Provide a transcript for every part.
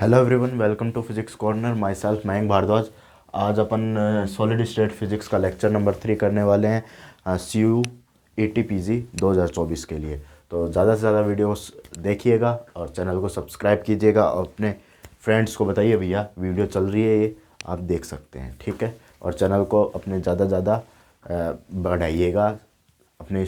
Hello everyone, welcome to physics corner. Myself Mayank Bhardwaj. आज अपन solid state physics का lecture number 3 करने वाले हैं CU ATPG 2024 के लिए। तो ज़्यादा से ज़्यादा वीडियोस देखिएगा और चैनल को सब्सक्राइब कीजिएगा और अपने फ्रेंड्स को बताइए भैया वीडियो चल रही है, ये आप देख सकते हैं, ठीक है। और चैनल को अपने ज़्यादा ज़्यादा बढ़ाइएगा। अपने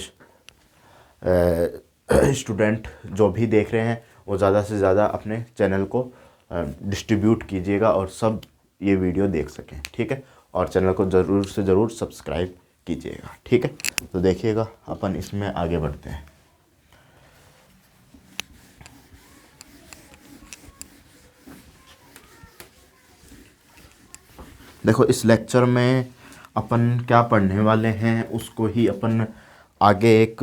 स्टूडेंट जो भी देख रहे हैं वो ज़्यादा से ज़्यादा अपने चैनल को डिस्ट्रीब्यूट कीजिएगा और सब ये वीडियो देख सकें, ठीक है। और चैनल को ज़रूर से ज़रूर सब्सक्राइब कीजिएगा, ठीक है। तो देखिएगा अपन इसमें आगे बढ़ते हैं। देखो, इस लेक्चर में अपन क्या पढ़ने वाले हैं उसको ही अपन आगे एक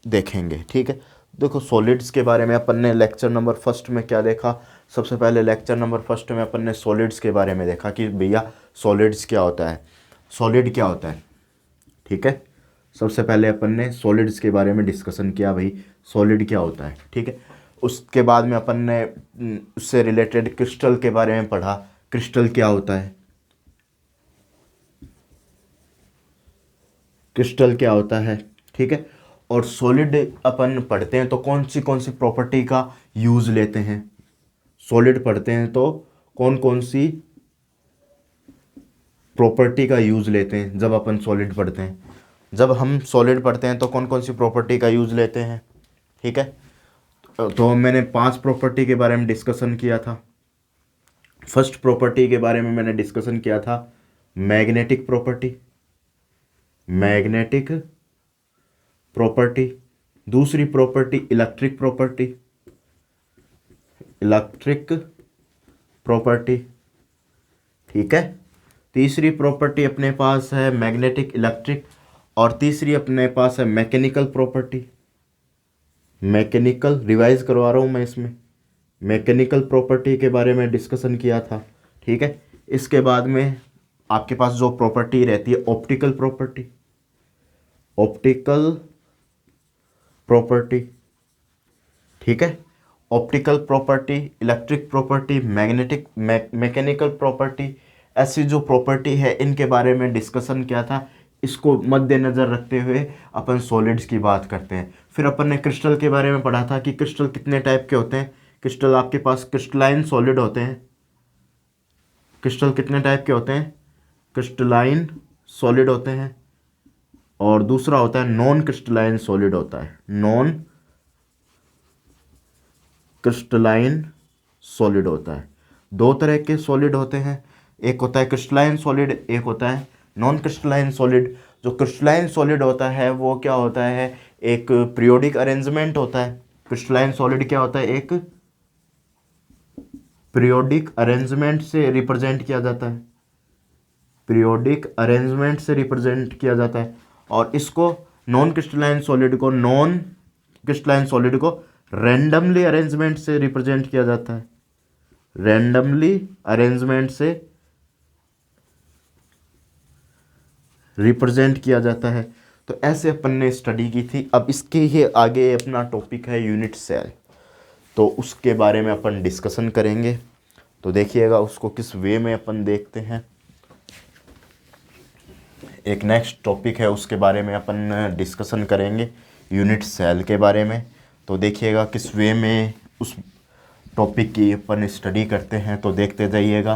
देखेंगे, ठीक है। देखो, सॉलिड्स के बारे में अपन ने लेक्चर नंबर फर्स्ट में क्या देखा। सबसे पहले लेक्चर नंबर फर्स्ट में अपन ने सॉलिड्स के बारे में देखा कि भैया सॉलिड्स क्या होता है, सॉलिड क्या होता है, ठीक है। सबसे पहले अपन ने सॉलिड्स के बारे में डिस्कशन किया, भाई सॉलिड क्या होता है, ठीक है। उसके बाद में अपन ने उससे रिलेटेड क्रिस्टल के बारे में पढ़ा, क्रिस्टल क्या होता है, क्रिस्टल क्या होता है, ठीक है। और सॉलिड अपन पढ़ते हैं तो कौन सी प्रॉपर्टी का यूज़ लेते हैं। सॉलिड पढ़ते हैं तो कौन सी प्रॉपर्टी का यूज़ लेते हैं जब अपन सॉलिड पढ़ते हैं। जब हम सॉलिड पढ़ते हैं तो कौन सी प्रॉपर्टी का यूज़ लेते हैं, ठीक है। तो मैंने 5 प्रॉपर्टी के बारे में डिस्कशन किया था। फर्स्ट प्रॉपर्टी के बारे में मैंने डिस्कशन किया था मैग्नेटिक प्रॉपर्टी, मैग्नेटिक प्रॉपर्टी। दूसरी property electric property, electric property, ठीक है। तीसरी प्रॉपर्टी अपने पास है मैग्नेटिक इलेक्ट्रिक, और तीसरी अपने पास है मैकेनिकल प्रॉपर्टी। मैकेनिकल रिवाइज करवा रहा हूँ मैं इसमें, मैकेनिकल प्रॉपर्टी के बारे में डिस्कशन किया था, ठीक है। इसके बाद में आपके पास जो प्रॉपर्टी रहती है ऑप्टिकल प्रॉपर्टी, ऑप्टिकल प्रॉपर्टी, ठीक है। Optical property, electric property, magnetic mechanical property, ऐसी जो प्रॉपर्टी है इनके बारे में डिस्कशन किया था। इसको मद्देनज़र रखते हुए अपन सॉलिड्स की बात करते हैं। फिर अपन ने क्रिस्टल के बारे में पढ़ा था कि क्रिस्टल कितने टाइप के होते हैं। क्रिस्टल आपके पास क्रिस्टलाइन सॉलिड होते हैं। क्रिस्टल कितने टाइप के होते हैं, क्रिस्टलाइन सॉलिड होते हैं। और दूसरा होता है नॉन क्रिस्टलाइन सॉलिड होता है, नॉन क्रिस्टलाइन सॉलिड होता है। दो तरह के सॉलिड होते हैं, एक होता है क्रिस्टलाइन सॉलिड, एक होता है नॉन क्रिस्टलाइन सॉलिड। जो क्रिस्टलाइन सॉलिड होता है वो क्या होता है, एक पीरियोडिक अरेंजमेंट होता है। क्रिस्टलाइन सॉलिड क्या होता है, एक पीरियोडिक अरेंजमेंट से रिप्रेजेंट किया जाता है, पीरियोडिक अरेंजमेंट से रिप्रेजेंट किया जाता है। और इसको नॉन क्रिस्टलाइन सॉलिड को रैंडमली अरेंजमेंट से रिप्रेजेंट किया जाता है, रैंडमली अरेंजमेंट से रिप्रेजेंट किया जाता है। तो ऐसे अपन ने स्टडी की थी। अब इसके ही आगे अपना टॉपिक है यूनिट सेल, तो उसके बारे में अपन डिस्कशन करेंगे। तो देखिएगा उसको किस वे में अपन देखते हैं। एक नेक्स्ट टॉपिक है उसके बारे में अपन डिस्कशन करेंगे, यूनिट सेल के बारे में। तो देखिएगा किस वे में उस टॉपिक की अपन स्टडी करते हैं। तो देखते जाइएगा,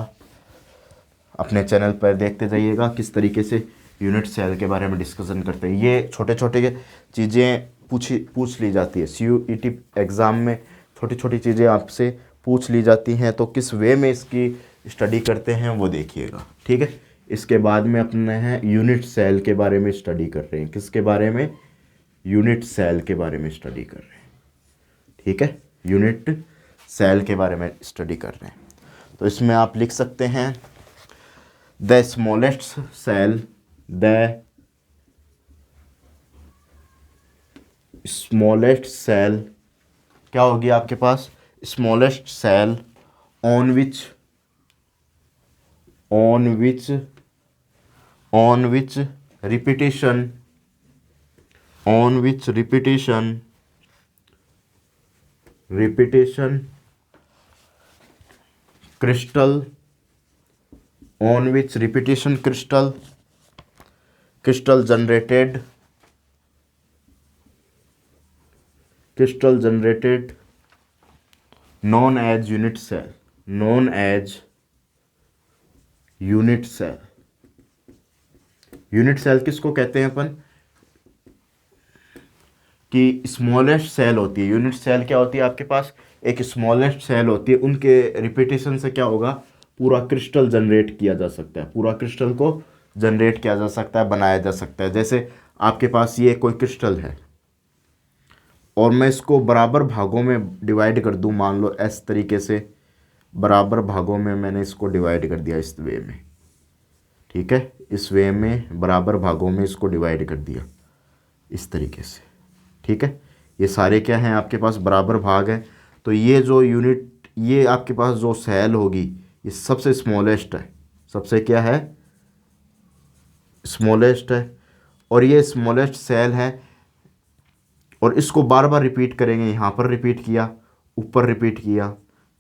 अपने चैनल पर देखते जाइएगा किस तरीके से यूनिट सेल के बारे में डिस्कशन करते हैं। ये छोटे छोटे चीज़ें पूछ ली जाती है CUET एग्ज़ाम में, छोटी छोटी चीज़ें आपसे पूछ ली जाती हैं। तो किस वे में इसकी स्टडी करते हैं वो देखिएगा, ठीक है। इसके बाद में अपने हैं यूनिट सेल के बारे में स्टडी कर रहे हैं। किसके बारे में, यूनिट सेल के बारे में स्टडी कर रहे हैं, ठीक है। यूनिट सेल के बारे में स्टडी कर रहे हैं। तो इसमें आप लिख सकते हैं the smallest cell, the smallest cell क्या होगी आपके पास, smallest cell on which repetition crystal on which repetition crystal generated known as unit cell, unit cell किसको कहते हैं अपन कि स्मॉलेस्ट सेल होती है। यूनिट सेल क्या होती है आपके पास, एक स्मॉलेस्ट सेल होती है, उनके रिपीटेशन से क्या होगा, पूरा क्रिस्टल जनरेट किया जा सकता है, पूरा क्रिस्टल को जनरेट किया जा सकता है, बनाया जा सकता है। जैसे आपके पास ये कोई क्रिस्टल है और मैं इसको बराबर भागों में डिवाइड कर दूं, मान लो इस तरीके से बराबर भागों में मैंने इसको डिवाइड कर दिया इस वे में, ठीक है, इस वे में बराबर भागों में इसको डिवाइड कर दिया इस तरीके से, ठीक है। ये सारे क्या हैं आपके पास, बराबर भाग हैं। तो ये जो यूनिट, ये आपके पास जो सेल होगी ये सबसे स्मॉलेस्ट है, सबसे क्या है, स्मॉलेस्ट है। और ये स्मॉलेस्ट सेल है और इसको बार बार रिपीट करेंगे, यहाँ पर रिपीट किया, ऊपर रिपीट किया,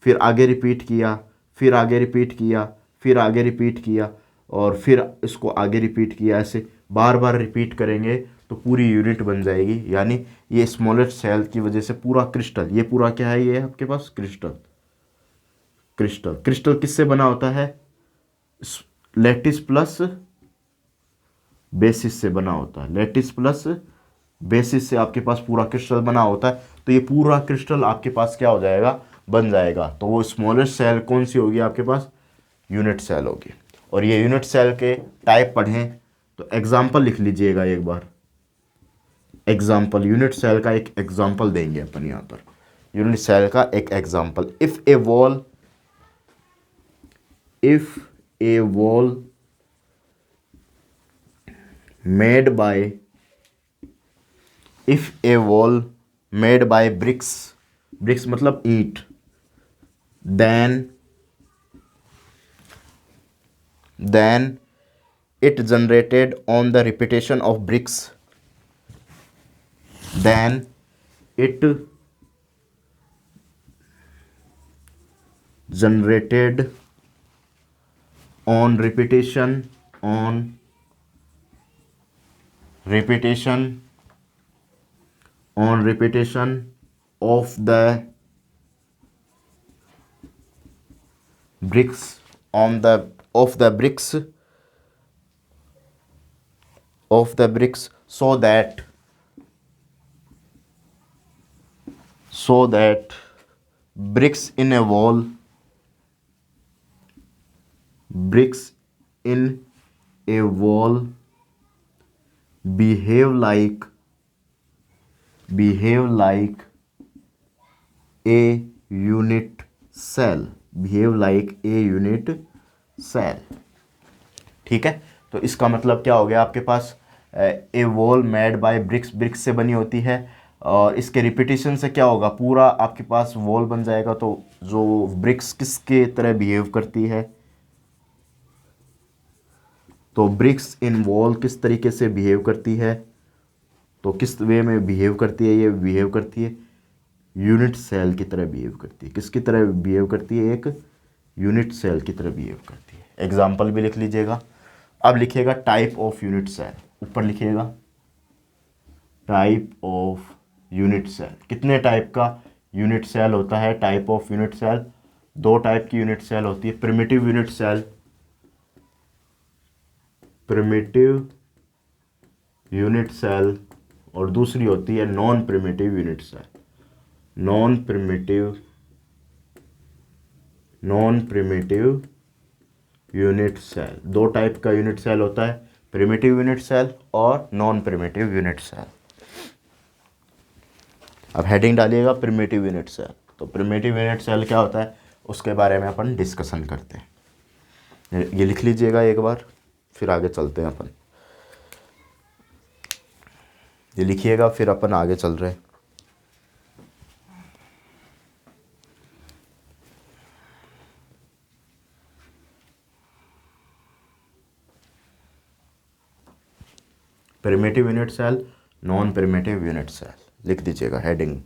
फिर आगे रिपीट किया, फिर आगे रिपीट किया, फिर आगे रिपीट किया और फिर इसको आगे रिपीट किया, ऐसे बार बार रिपीट करेंगे तो पूरी यूनिट बन जाएगी। यानी ये स्मॉलेस्ट सेल की वजह से पूरा क्रिस्टल, ये पूरा क्या है, ये आपके पास क्रिस्टल किससे बना होता है, लैटिस प्लस बेसिस से बना होता है, लैटिस प्लस बेसिस से आपके पास पूरा क्रिस्टल बना होता है। तो ये पूरा क्रिस्टल आपके पास क्या हो जाएगा, बन जाएगा। तो वो स्मॉलेस्ट सेल कौन सी होगी आपके पास, यूनिट सेल होगी। और ये यूनिट सेल के टाइप पढ़ें तो एग्जाम्पल लिख लीजिएगा एक बार, एग्जाम्पल यूनिट सेल का एक एग्जाम्पल देंगे अपन यहाँ पर, यूनिट सेल का एक example. If a wall made by bricks मतलब ईंट, then it generated on the repetition of bricks, then it generated on repetition of the bricks so that bricks in a wall behave like a unit cell, ठीक है। तो इसका मतलब क्या हो गया आपके पास, ए वॉल मेड बाय ब्रिक्स से बनी होती है और इसके रिपीटिशन से क्या होगा, पूरा आपके पास वॉल बन जाएगा। तो जो ब्रिक्स किसके तरह बिहेव करती है, तो ब्रिक्स इन वॉल किस तरीके से बिहेव करती है, तो किस वे में बिहेव करती है, ये बिहेव करती है यूनिट सेल की तरह बिहेव करती है। किसकी तरह बिहेव करती है, एक यूनिट सेल की तरह बिहेव करती है। एग्जाम्पल भी लिख लीजिएगा। अब लिखिएगा टाइप ऑफ यूनिट सेल, ऊपर लिखिएगा टाइप ऑफ यूनिट सेल। कितने टाइप का यूनिट सेल होता है, टाइप ऑफ यूनिट सेल, दो टाइप की यूनिट सेल होती है, प्रिमिटिव यूनिट सेल और दूसरी होती है non primitive unit cell. Non primitive unit cell, दो टाइप का यूनिट सेल होता है, प्रिमिटिव यूनिट सेल और नॉन प्रिमिटिव यूनिट सेल। अब हेडिंग डालिएगा प्रिमिटिव यूनिट सेल। तो प्रिमिटिव यूनिट सेल क्या होता है उसके बारे में अपन डिस्कशन करते हैं। ये लिख लीजिएगा एक बार, फिर आगे चलते हैं अपन। ये लिखिएगा, फिर अपन आगे चल रहे हैं। Primitive unit cell, non primitive unit cell लिख दीजिएगा हेडिंग।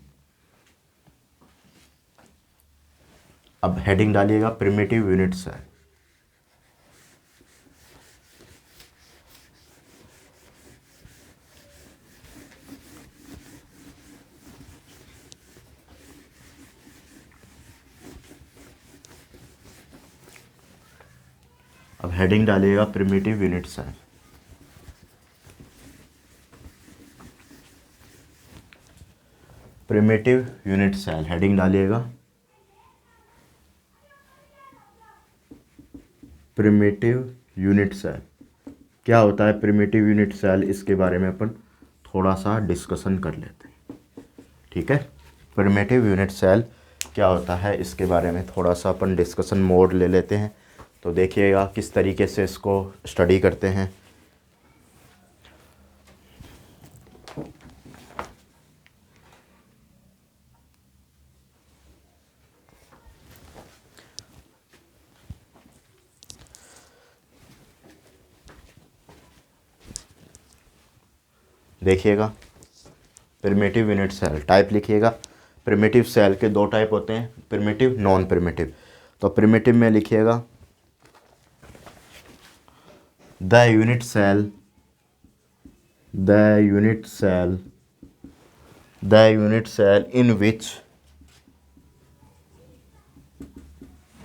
अब हेडिंग डालिएगा प्रिमिटिव यूनिट सेल। अब हेडिंग डालिएगा primitive unit cell. Primitive unit cell heading डालिएगा प्रिमिटिव यूनिट सेल। क्या होता है प्रिमिटिव यूनिट सेल, इसके बारे में अपन थोड़ा सा डिस्कशन कर लेते हैं। ठीक है, प्रिमिटिव यूनिट सेल क्या होता है इसके बारे में थोड़ा सा अपन डिस्कशन मोड ले लेते हैं। तो देखिएगा किस तरीके से इसको स्टडी करते हैं। देखिएगा प्रिमिटिव यूनिट सेल टाइप लिखिएगा। प्रिमिटिव सेल के दो टाइप होते हैं, प्रिमिटिव, नॉन प्रिमिटिव। तो प्रिमिटिव में लिखिएगा the unit cell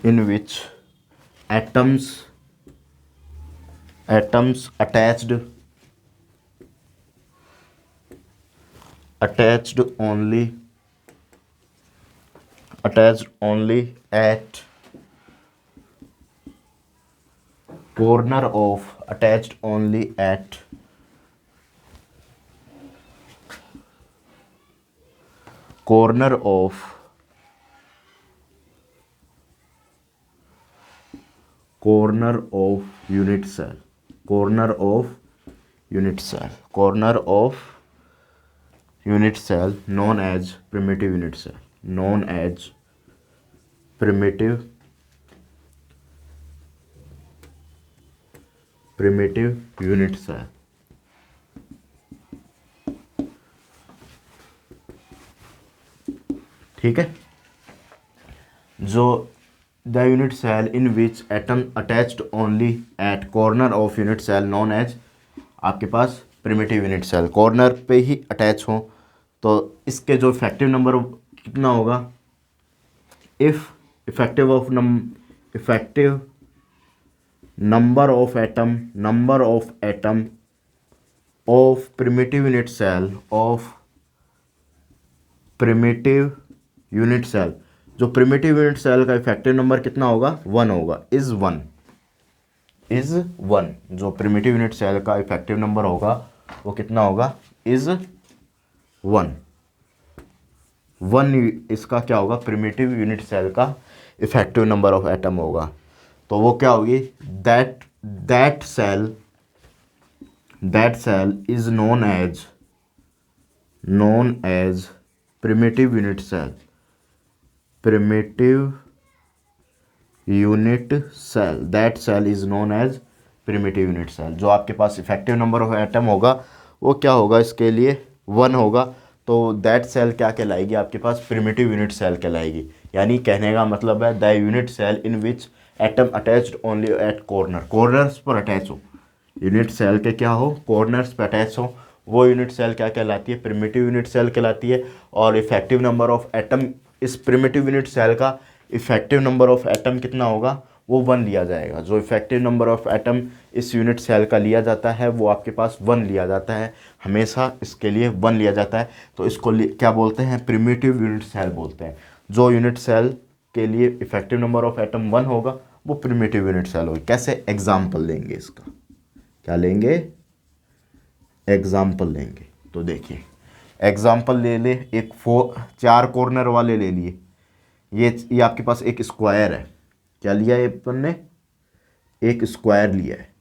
in which atoms attached only at corner of unit cell, known as primitive unit cell, primitive unit cell। ठीक है, जो the unit cell in which atom attached only at corner of unit cell known as, आपके पास primitive unit cell corner पे ही attach हो तो इसके जो इफेक्टिव नंबर कितना होगा, if effective number of atom of primitive unit cell, जो प्रिमिटिव यूनिट सेल का इफेक्टिव नंबर कितना होगा, 1 होगा, इज वन। जो प्रिमिटिव यूनिट सेल का इफेक्टिव नंबर होगा वो कितना होगा, इज 1। इसका क्या होगा, प्रिमिटिव यूनिट सेल का इफेक्टिव नंबर ऑफ एटम होगा। तो वो क्या होगी, that cell is known as primitive unit cell. That cell is known as primitive unit cell. जो आपके पास इफेक्टिव नंबर ऑफ एटम होगा वो क्या होगा, इसके लिए 1 होगा। तो दैट सेल क्या कहलाएगी, आपके पास प्रिमिटिव यूनिट सेल कहलाएगी। यानी कहने का मतलब है the unit cell in which atom attached only at corners पर अटैच हो, यूनिट सेल के क्या हो, कॉर्नर्स पर अटैच हो, वो यूनिट सेल क्या कहलाती है, प्रिमिटिव यूनिट सेल कहलाती है। और इफेक्टिव नंबर ऑफ एटम, इस प्रिमिटिव यूनिट सेल का इफेक्टिव नंबर ऑफ एटम कितना होगा, वो 1 लिया जाएगा। जो इफेक्टिव नंबर ऑफ एटम इस यूनिट सेल का लिया जाता है वो आपके पास 1 लिया जाता है, हमेशा इसके लिए 1 लिया जाता है। तो इसको क्या बोलते हैं, प्रिमिटिव यूनिट सेल बोलते हैं। जो यूनिट सेल के लिए इफेक्टिव नंबर ऑफ एटम 1 होगा वो प्रिमिटिव यूनिट सेल होगी। कैसे, एग्जाम्पल लेंगे इसका, क्या लेंगे, एग्जाम्पल लेंगे। तो देखिए एग्जाम्पल ले एक 4 कॉर्नर वाले ले लिए। ये आपके पास एक स्क्वायर है, क्या लिया है अपन ने, एक स्क्वायर लिया है।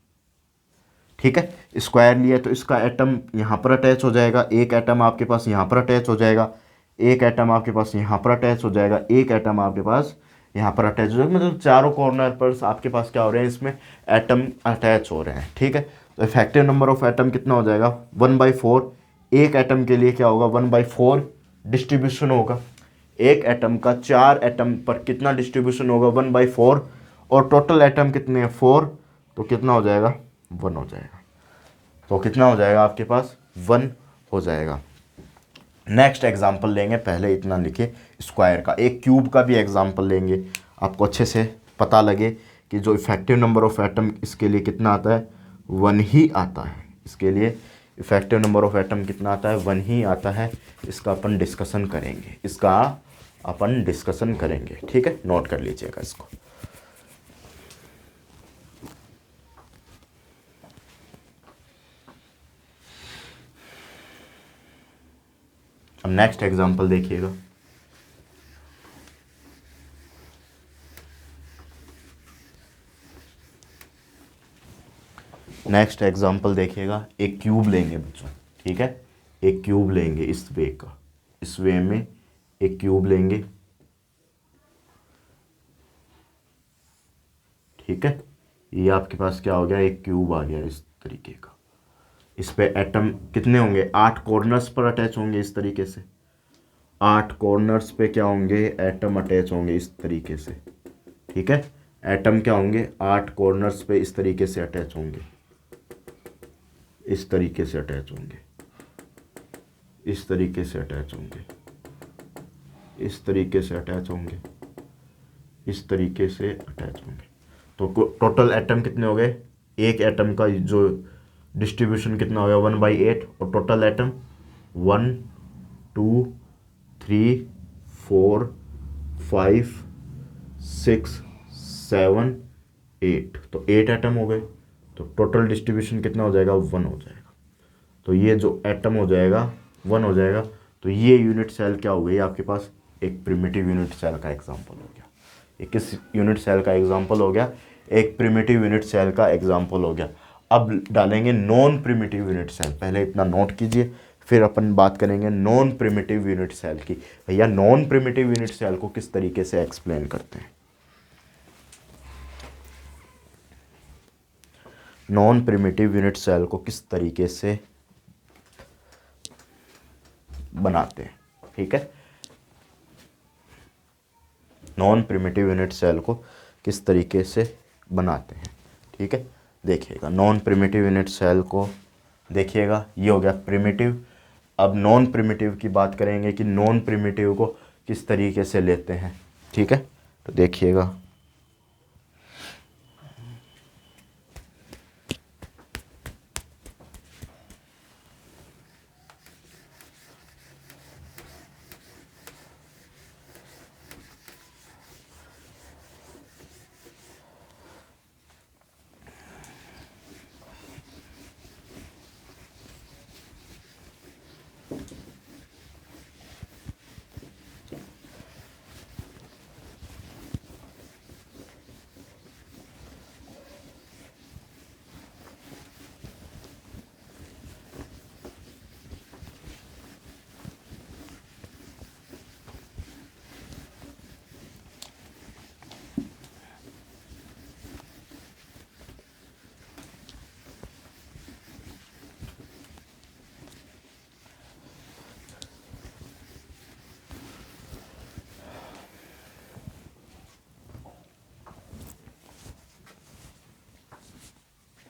ठीक है, स्क्वायर लिया तो इसका एटम यहाँ पर अटैच हो जाएगा, एक एटम आपके पास यहाँ पर अटैच हो जाएगा, एक एटम आपके पास यहाँ पर अटैच हो जाएगा, एक एटम आपके पास यहाँ पर अटैच हो जाएगा। मतलब चारों कॉर्नर पर आपके पास क्या हो रहे हैं, इसमें एटम अटैच हो रहे हैं। ठीक है, तो इफेक्टिव नंबर ऑफ एटम कितना हो जाएगा, 1/4। एक एटम के लिए क्या होगा, 1/4 डिस्ट्रीब्यूशन होगा। एक एटम का 4 एटम पर कितना डिस्ट्रीब्यूशन होगा, 1/4, और टोटल एटम कितने हैं 4, तो कितना हो जाएगा 1 हो जाएगा। तो कितना हो जाएगा आपके पास 1 हो जाएगा। नेक्स्ट एग्जाम्पल लेंगे, पहले इतना लिखे स्क्वायर का। एक क्यूब का भी एग्जाम्पल लेंगे, आपको अच्छे से पता लगे कि जो इफेक्टिव नंबर ऑफ एटम इसके लिए कितना आता है 1 ही आता है। इसके लिए इफेक्टिव नंबर ऑफ एटम कितना आता है 1 ही आता है। इसका अपन डिस्कशन करेंगे, ठीक है, नोट कर लीजिएगा इसको। अब नेक्स्ट एग्जांपल देखिएगा। नेक्स्ट एग्जांपल देखिएगा, एक क्यूब लेंगे बच्चों, ठीक है, एक क्यूब लेंगे इस वे का, इस वे में एक क्यूब लेंगे, ठीक है। ये आपके पास क्या हो गया, एक क्यूब आ गया इस तरीके का। इस पे एटम कितने होंगे, 8 कॉर्नर्स पर अटैच होंगे इस तरीके से। 8 कॉर्नर्स पे क्या होंगे, एटम अटैच होंगे इस तरीके से, ठीक है। एटम क्या होंगे 8 कॉर्नर्स पे इस तरीके से अटैच होंगे, इस तरीके से अटैच होंगे, इस तरीके से अटैच होंगे, इस तरीके से अटैच होंगे, इस तरीके से अटैच होंगे। तो टोटल एटम कितने हो गए, एक एटम का जो डिस्ट्रीब्यूशन कितना हो गया 1/8, और टोटल एटम 1 2 3 4 5 6 7 8, तो 8 एटम हो गए। तो टोटल डिस्ट्रीब्यूशन कितना हो जाएगा 1 हो जाएगा। तो ये जो एटम हो जाएगा 1 हो जाएगा। तो ये यूनिट सेल क्या हो गई आपके पास, एक प्रिमिटिव यूनिट सेल का एग्जांपल हो गया। ये किस यूनिट सेल का एग्जांपल हो गया, एक प्रिमिटिव यूनिट सेल का एग्जांपल हो गया। अब डालेंगे नॉन प्रिमिटिव यूनिट सेल, पहले इतना नोट कीजिए, फिर अपन बात करेंगे नॉन प्रिमिटिव यूनिट सेल की। भैया नॉन प्रिमिटिव यूनिट सेल को किस तरीके से एक्सप्लेन करते हैं, नॉन प्रिमिटिव यूनिट सेल को किस तरीके से बनाते हैं, ठीक है। नॉन प्रिमिटिव यूनिट सेल को किस तरीके से बनाते हैं, ठीक है। देखिएगा नॉन प्रिमिटिव यूनिट सेल को, देखिएगा ये हो गया प्रिमिटिव। अब नॉन प्रिमिटिव की बात करेंगे कि नॉन प्रिमिटिव को किस तरीके से लेते हैं, ठीक है। तो देखिएगा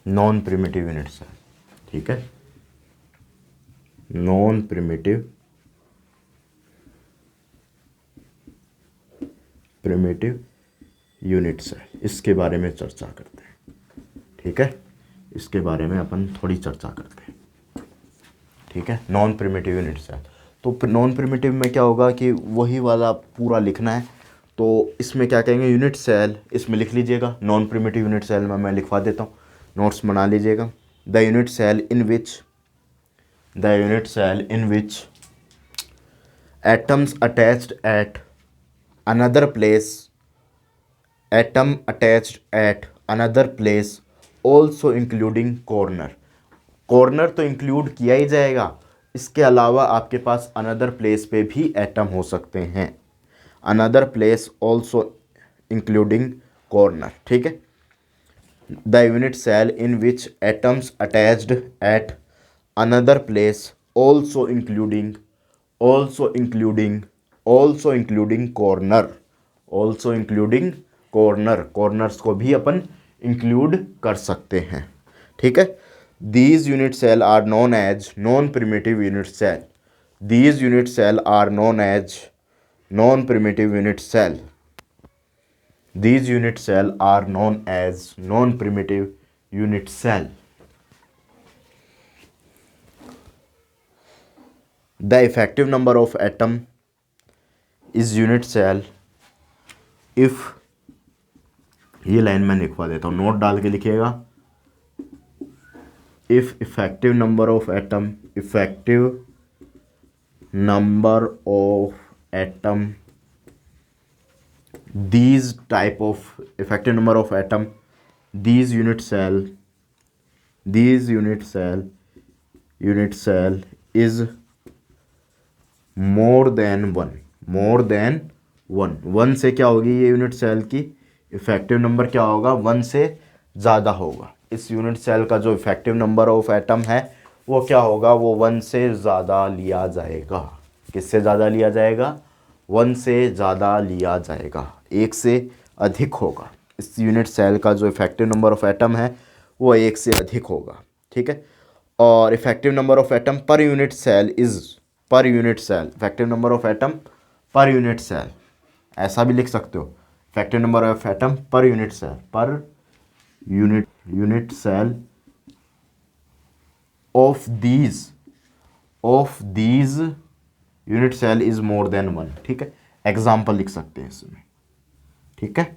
नॉन प्रिमिटिव यूनिट सेल, ठीक है, नॉन प्रिमिटिव यूनिट सेल, इसके बारे में चर्चा करते हैं, ठीक है। इसके बारे में अपन थोड़ी चर्चा करते हैं, ठीक है। नॉन प्रिमिटिव यूनिट सेल, तो नॉन प्रिमिटिव में क्या होगा कि वही वाला पूरा लिखना है। तो इसमें क्या कहेंगे, यूनिट सेल, इसमें लिख लीजिएगा नॉन प्रिमिटिव यूनिट सेल में, मैं लिखवा देता हूँ, नोट्स बना लीजिएगा। The unit cell in which atoms attached at another place also including corner तो इंक्लूड किया ही जाएगा, इसके अलावा आपके पास अनदर प्लेस पे भी एटम हो सकते हैं, another place also including corner, ठीक है। The unit cell in which atoms attached at another place also including also including corner, also including corner, corners को भी अपन इंक्लूड कर सकते हैं, ठीक है। These unit cell are known as non primitive unit cell, these unit cell are known as non primitive unit cell, these unit cell are known as non-primitive unit cell. The effective number of atom is unit cell if, ये line मैं लिखवा देता हूँ, note डाल के लिखिएगा, if effective number of atom, effective number of atom, these type of effective number of atom, these unit cell is more than one, more than one, one से क्या होगी ये यूनिट सेल की इफेक्टिव नंबर क्या होगा, one से ज़्यादा होगा। इस यूनिट सेल का जो इफेक्टिव नंबर ऑफ एटम है वो क्या होगा, वो वन से ज़्यादा लिया जाएगा। किससे ज़्यादा लिया जाएगा, वन से ज़्यादा लिया जाएगा, एक से अधिक होगा। इस यूनिट सेल का जो इफेक्टिव नंबर ऑफ एटम है वो एक से अधिक होगा, ठीक है। और effective number of atom per unit cell is, per unit cell, effective number of atom per unit cell, ऐसा भी लिख सकते हो, effective number of atom per unit cell, per unit cell of these unit cell is more than one, ठीक है। Example लिख सकते हैं इसमें, ठीक है।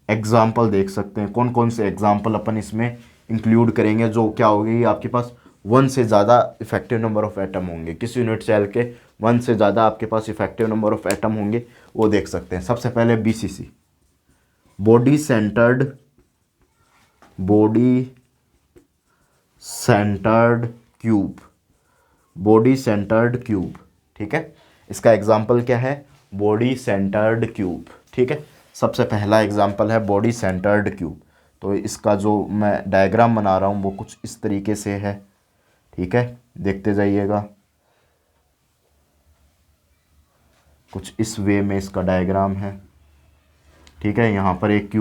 एग्जाम्पल देख सकते हैं, कौन कौन से एग्जाम्पल अपन इसमें इंक्लूड करेंगे जो क्या होगी, आपके पास वन से ज़्यादा इफेक्टिव नंबर ऑफ एटम होंगे। किस यूनिट सेल के वन से ज़्यादा आपके पास इफेक्टिव नंबर ऑफ एटम होंगे वो देख सकते हैं। सबसे पहले BCC, body centred cube, body centred cube, ठीक है। इसका एग्जाम्पल क्या है, बॉडी सेंटर्ड क्यूब, ठीक है। सबसे पहला एग्जाम्पल है बॉडी सेंटर्ड क्यूब। तो इसका जो मैं डायग्राम बना रहा हूँ वो कुछ इस तरीके से है, ठीक है, देखते जाइएगा। कुछ इस वे में इसका डायग्राम है, ठीक है। यहाँ पर एक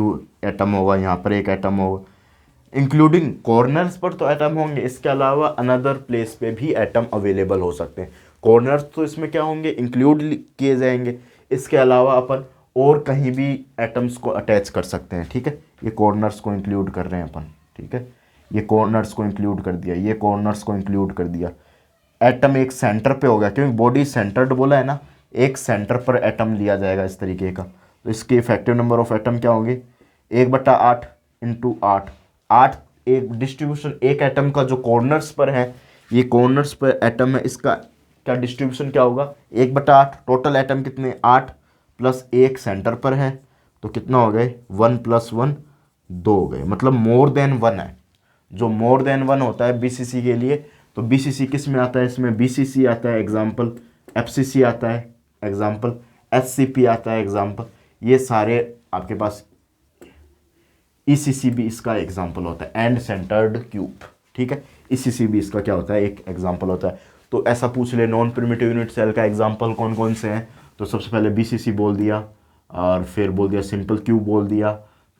एटम होगा, यहाँ पर एक एटम होगा, इंक्लूडिंग कॉर्नर्स पर तो एटम होंगे, इसके अलावा अनदर प्लेस पे भी एटम अवेलेबल हो सकते हैं। कॉर्नर्स तो इसमें क्या होंगे, इंक्लूड किए जाएंगे, इसके अलावा अपन और कहीं भी एटम्स को अटैच कर सकते हैं, ठीक है। ये कॉर्नर्स को इंक्लूड कर रहे हैं अपन, ठीक है, ये कॉर्नर्स को इंक्लूड कर दिया, ये कॉर्नर्स को इंक्लूड कर दिया। एटम एक सेंटर पे होगा, क्योंकि बॉडी सेंटर्ड बोला है ना, एक सेंटर पर एटम लिया जाएगा इस तरीके का। तो इसके इफेक्टिव नंबर ऑफ एटम क्या होंगे, 1/8 इंटू 8, 8 एक डिस्ट्रीब्यूशन, एक एटम का जो कॉर्नर्स पर है, ये कॉर्नर्स पर एटम है, इसका क्या डिस्ट्रीब्यूशन क्या होगा, 1/8। टोटल एटम कितने, 8 प्लस 1 सेंटर पर है, तो कितना हो गए, 1 + 1 2 हो गए, मतलब मोर देन 1 है। जो मोर देन 1 होता है BCC के लिए, तो BCC किस में आता है, इसमें BCC आता है एग्जाम्पल, FCC आता है एग्जाम्पल, SCP आता है एग्जाम्पल, ये सारे आपके पास, ECC भी इसका एग्जाम्पल होता है, एंड सेंटर्ड क्यूब, ठीक है। ECC भी इसका क्या होता है, एक एग्जाम्पल होता है। तो ऐसा पूछ ले, नॉन प्रिमिटिव यूनिट सेल का एग्जाम्पल कौन कौन से हैं, तो सबसे पहले BCC बोल दिया, और फिर बोल दिया सिंपल क्यूब बोल दिया,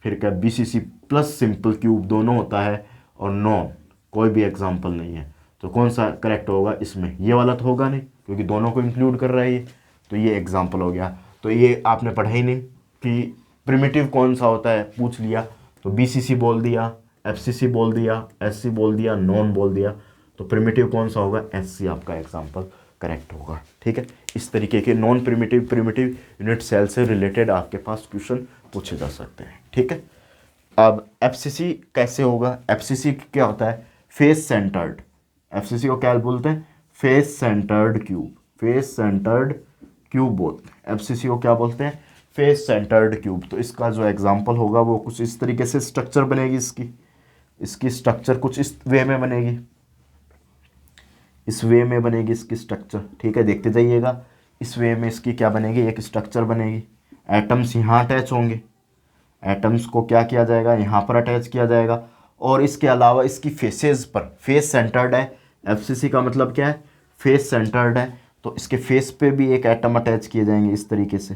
फिर क्या BCC प्लस सिंपल क्यूब दोनों होता है, और नॉन कोई भी एग्जाम्पल नहीं है। तो कौन सा करेक्ट होगा इसमें, ये वाला तो होगा नहीं, क्योंकि दोनों को इंक्लूड कर रहा है ये, तो ये एग्जाम्पल हो गया। तो ये आपने पढ़ा ही नहीं कि प्रिमिटिव कौन सा होता है, पूछ लिया तो BCC बोल दिया, FCC बोल दिया, SC बोल दिया, नॉन बोल दिया, तो प्रिमिटिव कौन सा होगा, SC आपका एग्जाम्पल करेक्ट होगा, ठीक है। इस तरीके के नॉन प्रिमिटिव यूनिट सेल से रिलेटेड आपके पास क्वेश्चन पूछे जा सकते हैं, ठीक है। अब FCC कैसे होगा, FCC क्या होता है, फेस सेंटर्ड, FCC को क्या बोलते हैं, face centred cube, face centred cube बोलते हैं। FCC को क्या बोलते हैं, फेस सेंटर्ड क्यूब। तो इसका जो एग्जाम्पल होगा वो कुछ इस तरीके से स्ट्रक्चर बनेगी, इसकी स्ट्रक्चर कुछ इस वे में बनेगी, इस वे में बनेगी इसकी स्ट्रक्चर, ठीक है, देखते जाइएगा। इस वे में इसकी क्या बनेगी, एक स्ट्रक्चर बनेगी, एटम्स यहाँ अटैच होंगे, एटम्स को क्या किया जाएगा, यहाँ पर अटैच किया जाएगा, और इसके अलावा इसकी फेसेस पर, फेस सेंटर्ड है, FCC का मतलब क्या है, फेस सेंटर्ड है, तो इसके फेस पे भी एक एटम अटैच किए जाएंगे इस तरीके से,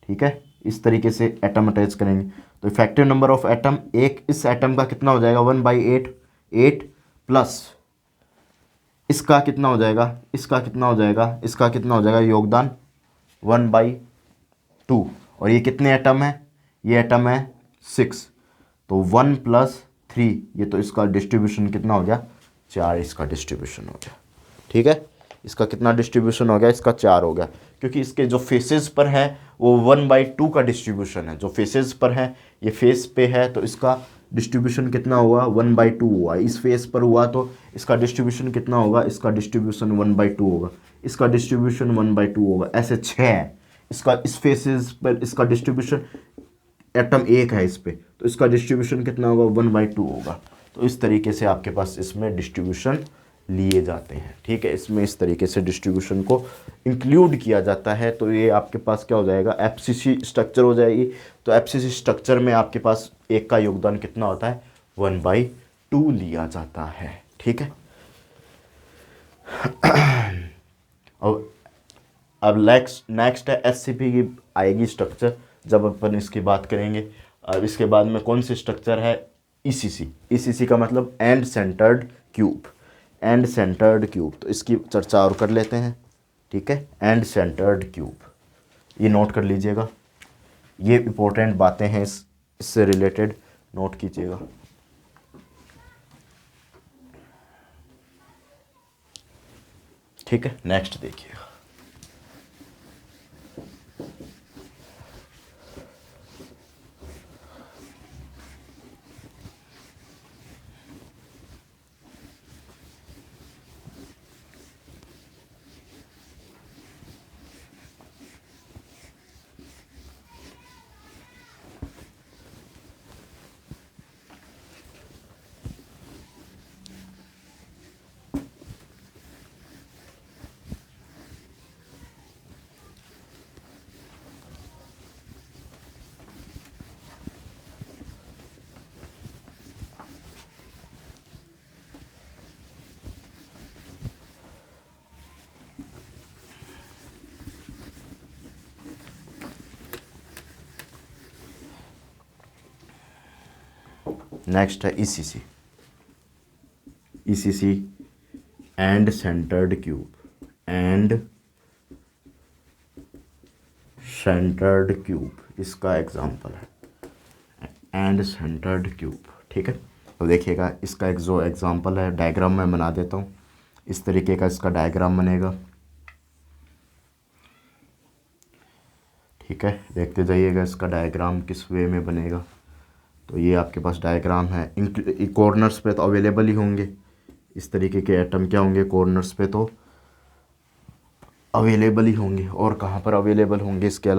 ठीक है, इस तरीके से एटम अटैच करेंगे। तो इफेक्टिव नंबर ऑफ एटम, एक इस एटम का कितना हो जाएगा 1/8, 8 प्लस इसका कितना हो जाएगा, इसका कितना हो जाएगा, इसका कितना हो जाएगा योगदान 1/2। और ये कितने एटम है, ये एटम है 6, तो 1 + 3, ये तो इसका डिस्ट्रीब्यूशन कितना हो गया 4, इसका डिस्ट्रीब्यूशन हो गया, ठीक है। इसका कितना डिस्ट्रीब्यूशन हो गया, इसका 4 हो गया, क्योंकि इसके जो फेसेस पर है वो 1/2 का डिस्ट्रीब्यूशन है, जो फेसेस पर है, ये फेस पे है तो इसका डिस्ट्रीब्यूशन कितना हुआ 1/2 हुआ, इस फेस पर हुआ तो इसका डिस्ट्रीब्यूशन कितना होगा, इसका डिस्ट्रीब्यूशन 1/2 होगा, इसका डिस्ट्रीब्यूशन 1/2 होगा, ऐसे 6 है। इसका इस फेसेस पर इसका डिस्ट्रीब्यूशन, एटम 1 है इस पे, तो इसका डिस्ट्रीब्यूशन कितना होगा 1/2 होगा। तो इस तरीके से आपके पास इसमें डिस्ट्रीब्यूशन लिए जाते हैं, ठीक है। इसमें इस तरीके से डिस्ट्रीब्यूशन को इंक्लूड किया जाता है। तो ये आपके पास क्या हो जाएगा, एफसीसी स्ट्रक्चर हो जाएगी। तो एफसीसी स्ट्रक्चर में आपके पास एक का योगदान कितना होता है 1/2 लिया जाता है, ठीक है। और अब नेक्स्ट है एससीपी की आएगी स्ट्रक्चर, जब अपन इसकी बात करेंगे। अब इसके बाद में कौन सी स्ट्रक्चर है, ईसीसी। ईसीसी का मतलब and centred cube, and centred cube. तो इसकी चर्चा और कर लेते हैं, ठीक है। एंड सेंटर्ड क्यूब, ये नोट कर लीजिएगा, ये इंपॉर्टेंट बातें हैं, इससे रिलेटेड नोट कीजिएगा। ठीक है, नेक्स्ट देखिएगा। नेक्स्ट है ECC. ECC and centred cube, and centred cube इसका एग्जांपल है, एंड सेंटर्ड क्यूब, ठीक है। तो देखिएगा, इसका एक जो एग्जांपल है, डायग्राम मैं बना देता हूँ। इस तरीके का इसका डायग्राम बनेगा, ठीक है। देखते जाइएगा इसका डायग्राम किस वे में बनेगा। तो ये आपके पास डायग्राम है, कॉर्नर्स पे तो अवेलेबल ही होंगे, इस तरीके के एटम क्या होंगे कॉर्नर्स पे तो अवेलेबल ही होंगे। और कहाँ पर अवेलेबल होंगे इसके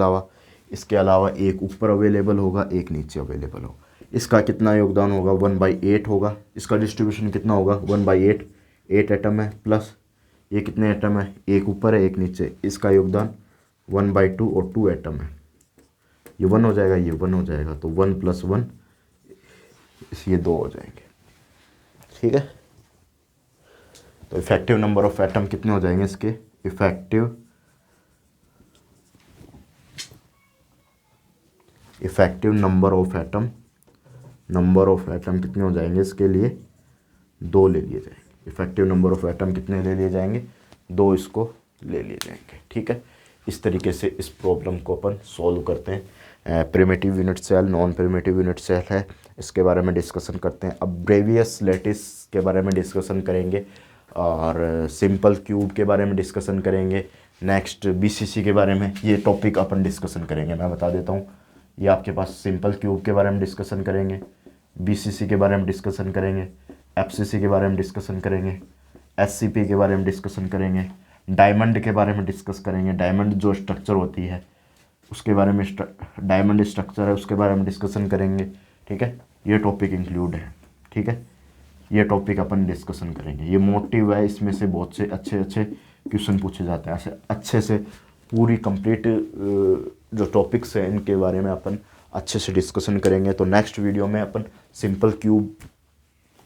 अलावा एक ऊपर अवेलेबल होगा, एक नीचे अवेलेबल होगा। इसका कितना योगदान होगा 1/8 होगा। इसका डिस्ट्रीब्यूशन कितना होगा 1/8, 8 एटम है, प्लस ये कितने एटम है, एक ऊपर है एक नीचे, इसका योगदान 1/2 और 2 एटम है, ये 1 हो जाएगा, ये 1 हो जाएगा, तो 1 + 1 ये 2 हो जाएंगे, ठीक है। तो इफेक्टिव नंबर ऑफ एटम कितने हो जाएंगे इसके, इफेक्टिव नंबर ऑफ एटम कितने हो जाएंगे इसके लिए 2 ले लिए जाएंगे। इफेक्टिव नंबर ऑफ एटम कितने ले लिए जाएंगे 2, इसको ले लिए जाएंगे, ठीक है। इस तरीके से इस प्रॉब्लम को अपन सॉल्व करते हैं। Primitive unit cell, non primitive unit cell है, इसके बारे में डिस्कशन करते हैं। अब ब्रेवियस लैटिस के बारे में डिस्कशन करेंगे और सिंपल क्यूब के बारे में डिस्कशन करेंगे। नेक्स्ट बीसीसी के बारे में ये टॉपिक अपन डिस्कशन करेंगे, मैं बता देता हूँ। ये आपके पास सिंपल क्यूब के बारे में डिस्कशन करेंगे, बीसीसी के बारे में डिस्कसन करेंगे, एफसीसी के बारे में डिस्कशन करेंगे, एससीपी के बारे में डिस्कशन करेंगे, डायमंड के बारे में डिस्कस करेंगे। डायमंड जो स्ट्रक्चर होती है उसके बारे में, डायमंड स्ट्रक्चर है उसके बारे में डिस्कशन करेंगे, ठीक है। ये टॉपिक इंक्लूड है, ठीक है। ये टॉपिक अपन डिस्कशन करेंगे। ये मोटिव है, इसमें से बहुत से अच्छे क्वेश्चन पूछे जाते हैं, ऐसे अच्छे से पूरी कंप्लीट जो टॉपिक्स हैं इनके बारे में अपन अच्छे से डिस्कशन करेंगे। तो नेक्स्ट वीडियो में अपन सिंपल क्यूब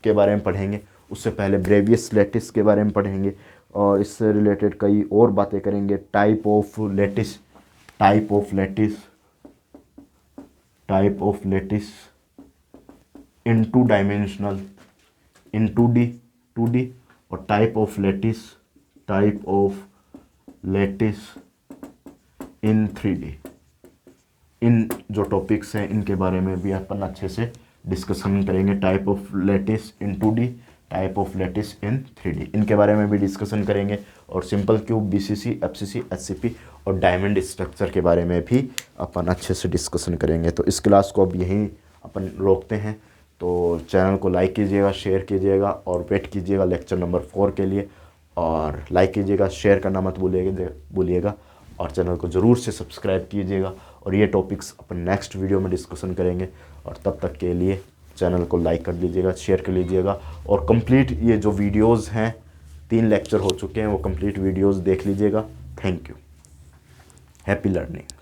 के बारे में पढ़ेंगे, उससे पहले ब्रेवियस लैटिस के बारे में पढ़ेंगे, और इससे रिलेटेड कई और बातें करेंगे। Type of lattice, type of lattice, type of lattice in two dimensional, in 2D, 2D, और type of lattice, type of lattice in 3D। इन जो टॉपिक्स हैं इनके बारे में भी अपन अच्छे से डिस्कशन करेंगे। Type of lattice in 2D, type of lattice in 3D, इनके बारे में भी डिस्कशन करेंगे। और simple cube, BCC, FCC, SCP और डायमंड स्ट्रक्चर के बारे में भी अपन अच्छे से डिस्कशन करेंगे। तो इस क्लास को अब यहीं अपन रोकते हैं। तो चैनल को लाइक कीजिएगा, शेयर कीजिएगा और वेट कीजिएगा लेक्चर नंबर 4 के लिए। और लाइक कीजिएगा, शेयर करना मत भूलिएगा और चैनल को ज़रूर से सब्सक्राइब कीजिएगा। और ये टॉपिक्स अपन नेक्स्ट वीडियो में डिस्कशन करेंगे। और तब तक के लिए चैनल को लाइक कर लीजिएगा, शेयर कर लीजिएगा और कंप्लीट ये जो वीडियोस हैं, 3 लेक्चर हो चुके हैं, वो कंप्लीट वीडियोस देख लीजिएगा। Thank you. Happy learning.